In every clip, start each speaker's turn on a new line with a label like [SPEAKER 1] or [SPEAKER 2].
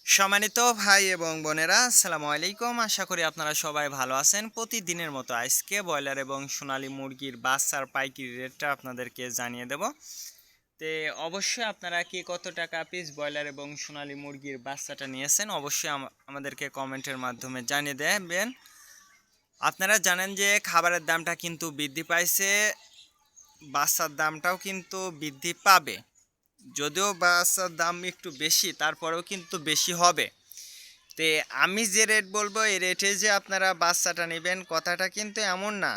[SPEAKER 1] সম্মানিত ভাই এবং বোনেরা, আসসালামু আলাইকুম। আশা করি আপনারা সবাই ভালো আছেন। প্রতিদিনের মতো আজকে ব্রয়লার এবং সোনালী মুরগির বাচ্চার পাইকারি রেটটা আপনাদেরকে জানিয়ে দেব। তে অবশ্যই আপনারা কি কত টাকা পিস ব্রয়লার এবং সোনালী মুরগির বাচ্চাটা নিয়েছেন অবশ্যই আমাদেরকে কমেন্টের মাধ্যমে জানিয়ে দেবেন। আপনারা জানেন যে খাবারের দামটা কিন্তু বৃদ্ধি পাইছে, বাচ্চার দামটাও কিন্তু বৃদ্ধি পাবে। যদিও বাচ্চার দাম একটু বেশি, তারপরেও কিন্তু বেশি হবে। তে আমি যে রেট বলবো এই রেটে যে আপনারা বাচ্চাটা নেবেন কথাটা কিন্তু এমন না।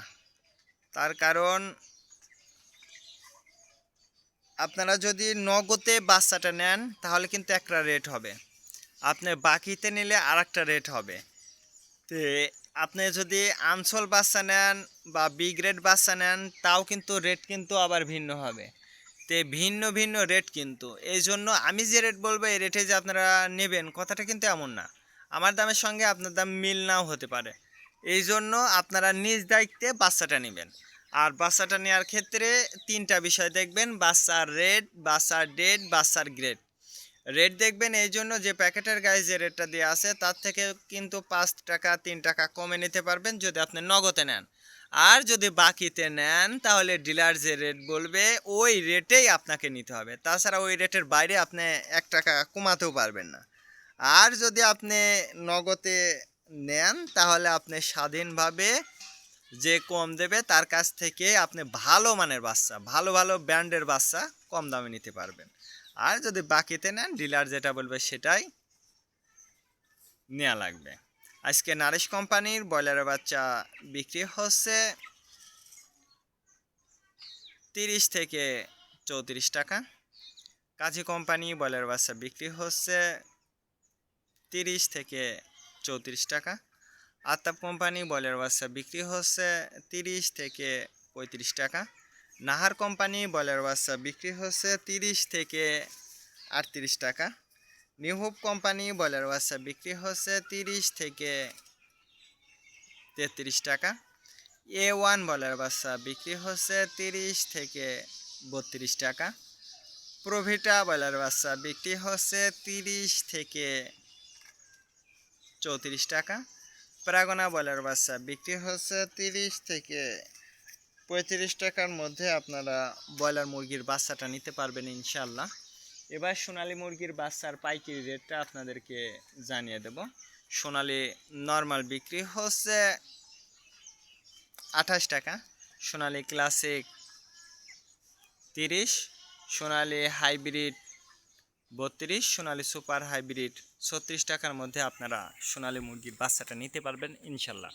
[SPEAKER 1] তার কারণ আপনারা যদি নগদে বাচ্চাটা নেন তাহলে কিন্তু একটা রেট হবে, আপনি বাকিতে নিলে আর একটা রেট হবে। তে আপনি যদি আনসোল বাচ্চা নেন বা বি গ্রেড বাচ্চা নেন তাও কিন্তু রেট কিন্তু আবার ভিন্ন হবে। তে ভিন্ন ভিন্ন রেট কিন্তু, এই জন্য আমি যে রেট বলবো এই রেটে যে আপনারা নেবেন কথাটা কিন্তু এমন না। আমার দামের সঙ্গে আপনার দাম মিল নাও হতে পারে। এই জন্য আপনারা নিজ দায়িত্বে বাচ্চাটা নেবেন। আর বাচ্চাটা নেওয়ার ক্ষেত্রে তিনটা বিষয় দেখবেন: বাচ্চার রেট, বাচ্চার ডেট, বাচ্চার গ্রেড। রেট দেখবেন এই জন্য যে প্যাকেটের গায়ে যে রেটটা দেওয়া আছে তার থেকে কিন্তু 5 টাকা 3 টাকা কমে নিতে পারবেন যদি আপনি নগদে নেন। আর যদি বাকিতে নেন তাহলে ডিলার যে রেট বলবে ওই রেটেই আপনাকে নিতে হবে, তাছাড়া ওই রেটের বাইরে আপনি 1 টাকা কমাতেও পারবেন না। আর যদি আপনি নগদে নেন তাহলে আপনি স্বাধীনভাবে যে কম দেবে তার কাছ থেকে আপনি ভালো মানের বাচ্চা, ভালো ভালো ব্র্যান্ডের বাচ্চা কম দামে নিতে পারবেন। আর যদি বাকিতে নেন ডিলার যেটা বলবে সেটাই নেওয়া লাগবে। আজকে নারিশ কোম্পানির ব্রয়লারের বাচ্চা বিক্রি হচ্ছে 30 থেকে 34 টাকা। কাজী কোম্পানি ব্রয়লার বাচ্চা বিক্রি হচ্ছে 30 থেকে 34 টাকা। আতাপ কোম্পানি ব্রয়লার বাচ্চা বিক্রি হচ্ছে 30 থেকে 35 টাকা। নাহার কোম্পানি ব্রয়লার বাচ্চা বিক্রি হচ্ছে 30 থেকে 38 টাকা। নিউ হোপ কোম্পানি ব্রয়লার বাচ্চা বিক্রি হচ্ছে 30 থেকে 33 টাকা। A1 ব্রয়লার বাচ্চা বিক্রি হচ্ছে 30 থেকে 32 টাকা। প্রভিটা ব্রয়লার বাচ্চা বিক্রি হচ্ছে 30 থেকে 34 টাকা। প্রাগনা ব্রয়লার বাচ্চা বিক্রি হচ্ছে 30 থেকে 35 টাকার মধ্যে আপনারা ব্রয়লার মুরগির বাচ্চাটা নিতে পারবেন ইনশাল্লাহ। এবার সোনালী মুরগির বাচ্চার পাইকারি রেটটা আপনাদেরকে জানিয়ে দেব। সোনালী নর্মাল বিক্রি হচ্ছে 28 টাকা, সোনালী ক্লাসিক 30, সোনালী হাইব্রিড 32, সোনালী সুপার হাইব্রিড 36 টাকার মধ্যে আপনারা সোনালী মুরগির বাচ্চাটা নিতে পারবেন ইনশাল্লাহ।